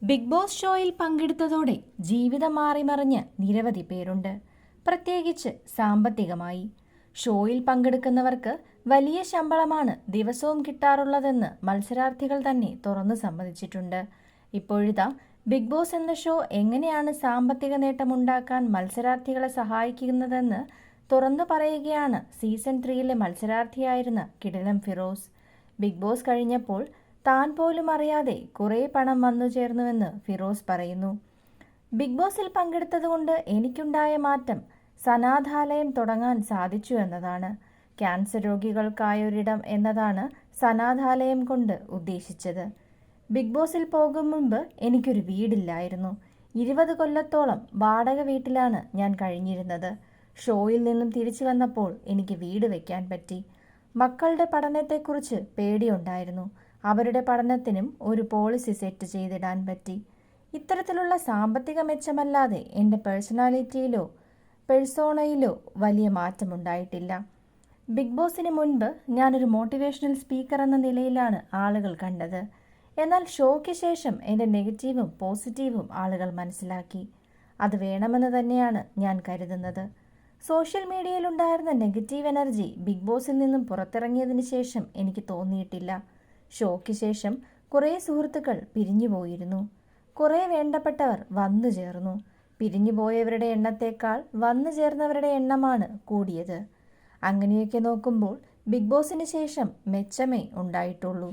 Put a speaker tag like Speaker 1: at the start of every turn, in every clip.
Speaker 1: Big boss ഷോയിൽ പങ്കെടുത്തതോടെ ജീവിതം മാറിമറിഞ്ഞ് നിരവധി പേരുണ്ട്. പ്രത്യേകിച്ച് സാമ്പത്തികമായി. ഷോയിൽ പങ്കെടുക്കുന്നവർക്ക് വലിയ ശമ്പളമാണ് ദിവസവും കിട്ടാറുള്ളതെന്ന് മത്സരാർത്ഥികൾ തന്നെ തുറന്നു സമ്മതിച്ചിട്ടുണ്ട്. ഇപ്പോഴിതാ ബിഗ് ബോസ് എന്ന ഷോ എങ്ങനെയാണ് സാമ്പത്തിക നേട്ടമുണ്ടാക്കാൻ മത്സരാർത്ഥികളെ സഹായിക്കുന്നതെന്ന് തുറന്നു പറയുകയാണ് സീസൺ 3 മത്സരാർത്ഥിയായിരുന്ന കിടിലം ഫിറോസ്. ബിഗ് ബോസ് കഴിഞ്ഞപ്പോൾ താൻ പോലും അറിയാതെ കുറേ പണം വന്നു ചേർന്നുവെന്ന് ഫിറോസ് പറയുന്നു. ബിഗ് ബോസിൽ പങ്കെടുത്തതുകൊണ്ട് എനിക്കുണ്ടായ മാറ്റം സനാഥാലയം തുടങ്ങാൻ സാധിച്ചു എന്നതാണ്. ക്യാൻസർ രോഗികൾക്കായൊരിടം എന്നതാണ് സനാഥാലയം കൊണ്ട് ഉദ്ദേശിച്ചത്. ബിഗ് ബോസിൽ പോകും മുൻപ് എനിക്കൊരു വീടില്ലായിരുന്നു. 20 കൊല്ലത്തോളം വാടക വീട്ടിലാണ് ഞാൻ കഴിഞ്ഞിരുന്നത്. ഷോയിൽ നിന്നും തിരിച്ചു വന്നപ്പോൾ എനിക്ക് വീട് വയ്ക്കാൻ പറ്റി. മക്കളുടെ പഠനത്തെക്കുറിച്ച് പേടിയുണ്ടായിരുന്നു. അവരുടെ പഠനത്തിനും ഒരു പോളിസി സെറ്റ് ചെയ്തിടാൻ പറ്റി. ഇത്തരത്തിലുള്ള സാമ്പത്തിക മെച്ചമല്ലാതെ എൻ്റെ പേഴ്സോണയിലോ വലിയ മാറ്റമുണ്ടായിട്ടില്ല. ബിഗ് ബോസിന് മുൻപ് ഞാനൊരു മോട്ടിവേഷണൽ സ്പീക്കർ എന്ന നിലയിലാണ് ആളുകൾ കണ്ടത്. എന്നാൽ ഷോയ്ക്ക് ശേഷം എൻ്റെ നെഗറ്റീവും പോസിറ്റീവും ആളുകൾ മനസ്സിലാക്കി. അത് വേണമെന്ന് തന്നെയാണ് ഞാൻ കരുതുന്നത്. സോഷ്യൽ മീഡിയയിലുണ്ടായിരുന്ന നെഗറ്റീവ് എനർജി ബിഗ് ബോസിൽ നിന്നും പുറത്തിറങ്ങിയതിന് ശേഷം എനിക്ക് തോന്നിയിട്ടില്ല. ഷോയ്ക്ക് ശേഷം കുറേ സുഹൃത്തുക്കൾ പിരിഞ്ഞുപോയിരുന്നു. കുറേ വേണ്ടപ്പെട്ടവർ വന്നു ചേർന്നു. പിരിഞ്ഞുപോയവരുടെ എണ്ണത്തേക്കാൾ വന്നു ചേർന്നവരുടെ എണ്ണമാണ് കൂടിയത്. അങ്ങനെയൊക്കെ നോക്കുമ്പോൾ ബിഗ് ബോസിന് ശേഷം മെച്ചമേ ഉണ്ടായിട്ടുള്ളൂ.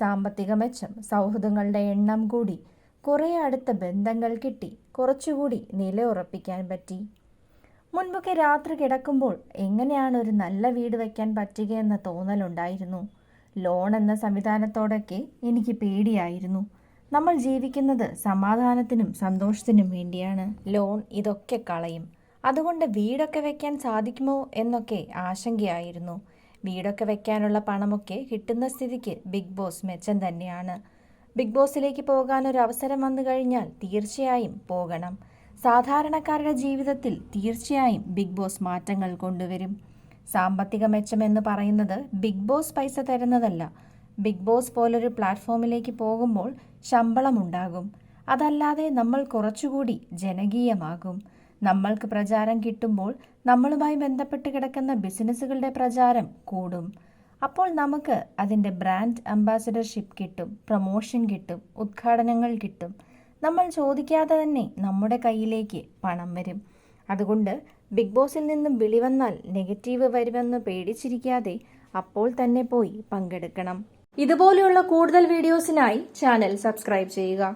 Speaker 1: സാമ്പത്തിക മെച്ചം, സൗഹൃദങ്ങളുടെ എണ്ണം കൂടി, കുറേ അടുത്ത ബന്ധങ്ങൾ കിട്ടി, കുറച്ചുകൂടി നിലയുറപ്പിക്കാൻ പറ്റി. മുൻപൊക്കെ രാത്രി കിടക്കുമ്പോൾ എങ്ങനെയാണ് ഒരു നല്ല വീട് വയ്ക്കാൻ പറ്റുകയെന്ന തോന്നലുണ്ടായിരുന്നു. ലോൺ എന്ന സംവിധാനത്തോടൊക്കെ എനിക്ക് പേടിയായിരുന്നു. നമ്മൾ ജീവിക്കുന്നത് സമാധാനത്തിനും സന്തോഷത്തിനും വേണ്ടിയാണ്. ലോൺ ഇതൊക്കെ കളയും. അതുകൊണ്ട് വീടൊക്കെ വയ്ക്കാൻ സാധിക്കുമോ എന്നൊക്കെ ആശങ്കയായിരുന്നു. വീടൊക്കെ വയ്ക്കാനുള്ള പണമൊക്കെ കിട്ടുന്ന സ്ഥിതിക്ക് ബിഗ് ബോസ് മെച്ചം തന്നെയാണ്. ബിഗ് ബോസിലേക്ക് പോകാനൊരു അവസരം വന്നു കഴിഞ്ഞാൽ തീർച്ചയായും പോകണം. സാധാരണക്കാരുടെ ജീവിതത്തിൽ തീർച്ചയായും ബിഗ് ബോസ് മാറ്റങ്ങൾ കൊണ്ടുവരും. സാമ്പത്തിക മെച്ചമെന്ന് പറയുന്നത് ബിഗ് ബോസ് പൈസ തരുന്നതല്ല. ബിഗ് ബോസ് പോലൊരു പ്ലാറ്റ്ഫോമിലേക്ക് പോകുമ്പോൾ ശമ്പളമുണ്ടാകും. അതല്ലാതെ നമ്മൾ കുറച്ചുകൂടി ജനകീയമാകും. നമ്മൾക്ക് പ്രചാരം കിട്ടുമ്പോൾ നമ്മളുമായി ബന്ധപ്പെട്ട് കിടക്കുന്ന ബിസിനസ്സുകളുടെ പ്രചാരം കൂടും. അപ്പോൾ നമുക്ക് അതിൻ്റെ ബ്രാൻഡ് അംബാസഡർഷിപ്പ് കിട്ടും, പ്രൊമോഷൻ കിട്ടും, ഉദ്ഘാടനങ്ങൾ കിട്ടും. നമ്മൾ ചോദിക്കാതെ തന്നെ നമ്മുടെ കയ്യിലേക്ക് പണം വരും. അതുകൊണ്ട് ബിഗ് ബോസിൽ നിന്നും വിളി വന്നാൽ നെഗറ്റീവ് വരുമെന്ന് പേടിച്ചിരിക്കാതെ അപ്പോൾ തന്നെ പോയി പങ്കെടുക്കണം. ഇതുപോലെയുള്ള കൂടുതൽ വീഡിയോസിനായി ചാനൽ സബ്സ്ക്രൈബ് ചെയ്യുക.